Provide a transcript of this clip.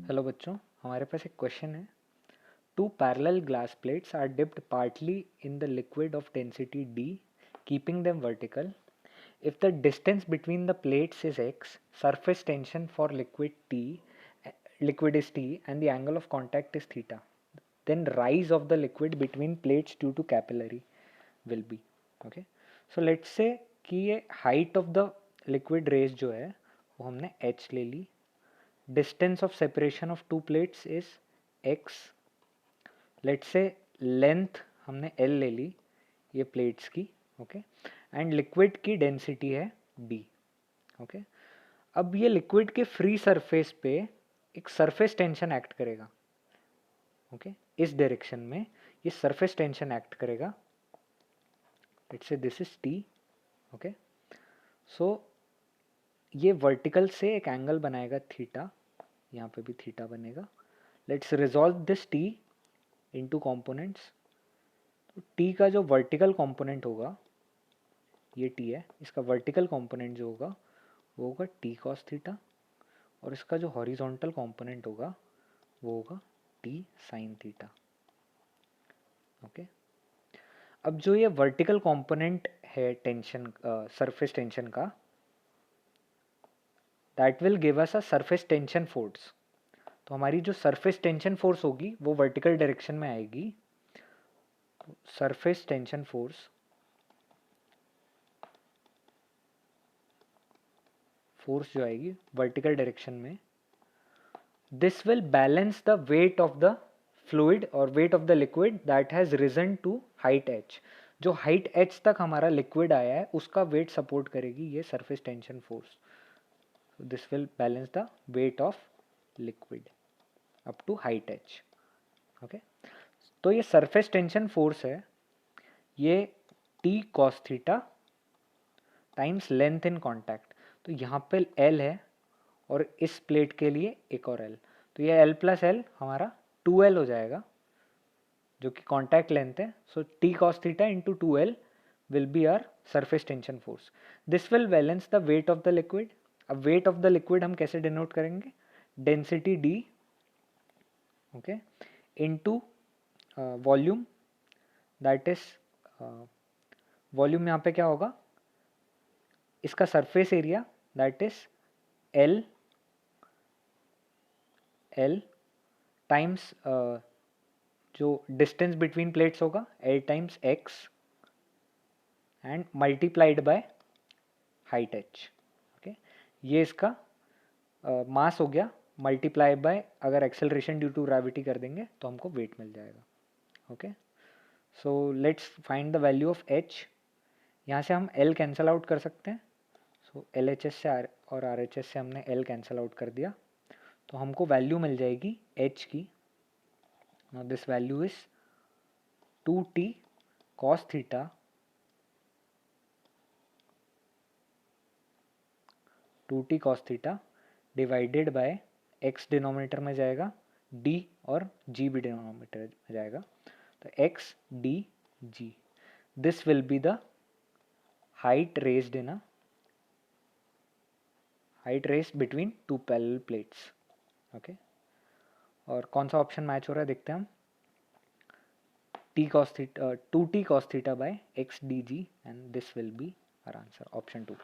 Hello बच्चों, हमारे पास एक क्वेश्चन है। Two parallel glass plates are dipped partly in the liquid of density D, keeping them vertical. If the distance between the plates is x, surface tension for liquid is T, and the angle of contact is theta. Then rise of the liquid between plates due to capillary will be. Okay, so let's say कि ये height of the liquid raise जो है वो हमने h ले ली. Distance of separation of two plates is x. Let's say length हमने L ले ली ये plates की, ओके, एंड लिक्विड की डेंसिटी है D, ओके. अब ये लिक्विड के फ्री सरफेस पे एक सरफेस टेंशन एक्ट करेगा, ओके. इस डायरेक्शन में ये सरफेस टेंशन एक्ट करेगा. Let's say this is T, okay. So ये वर्टिकल से एक एंगल बनाएगा थीटा, यहाँ पे भी थीटा बनेगा. Let's resolve this T into components. तो T का जो वर्टिकल कंपोनेंट होगा ये T है, इसका वर्टिकल कंपोनेंट जो होगा वो होगा T cos थीटा, और इसका जो हॉरिजॉन्टल कंपोनेंट होगा वो होगा T sin थीटा, ओके. अब जो ये वर्टिकल कंपोनेंट है टेंशन सरफेस टेंशन का, that will give us a surface tension force. तो हमारी जो सरफेस टेंशन फोर्स होगी वो वर्टिकल डायरेक्शन में आएगी. सरफेस टेंशन फोर्स जो आएगी वर्टिकल डायरेक्शन में, this will balance the weight of the fluid और weight of the liquid that has risen to height h. जो हाइट h तक हमारा लिक्विड आया है उसका वेट सपोर्ट करेगी ये surface tension force. This will balance the weight of liquid up to height h, okay. तो ये सरफेस टेंशन फोर्स है, ये T cos theta times length in contact. तो यहाँ पे L है और इस प्लेट के लिए एक और L, तो ये L प्लस L हमारा 2L हो जाएगा जो कि कॉन्टैक्ट लेंथ है. So T cos theta into 2L will be our surface tension force. This will balance the weight of the liquid. अब वेट ऑफ द लिक्विड हम कैसे डिनोट करेंगे? Density D, okay, into volume, that is volume यहाँ पे क्या होगा, इसका surface area that is L times जो डिस्टेंस बिटवीन प्लेट्स होगा L times x and multiplied by height h, okay. ये इसका मास हो गया, मल्टीप्लाई बाय अगर एक्सेलरेशन ड्यू टू ग्रेविटी कर देंगे तो हमको वेट मिल जाएगा, okay. So let's find the value of h. यहाँ से हम L कैंसल आउट कर सकते हैं. सो LHS से और RHS से हमने L कैंसल आउट कर दिया, तो हमको वैल्यू मिल जाएगी h की. Now this value is 2T cos theta 2T cos theta divided by x denominator में जाएगा, d और g भी डिनोमिनेटर में जाएगा, तो x d g. This will be the height raised between two parallel plates, okay. और कौन सा ऑप्शन मैच हो रहा है देखते हैं हम. T cos theta 2T cos theta by x dg, and this will be our answer, option 2.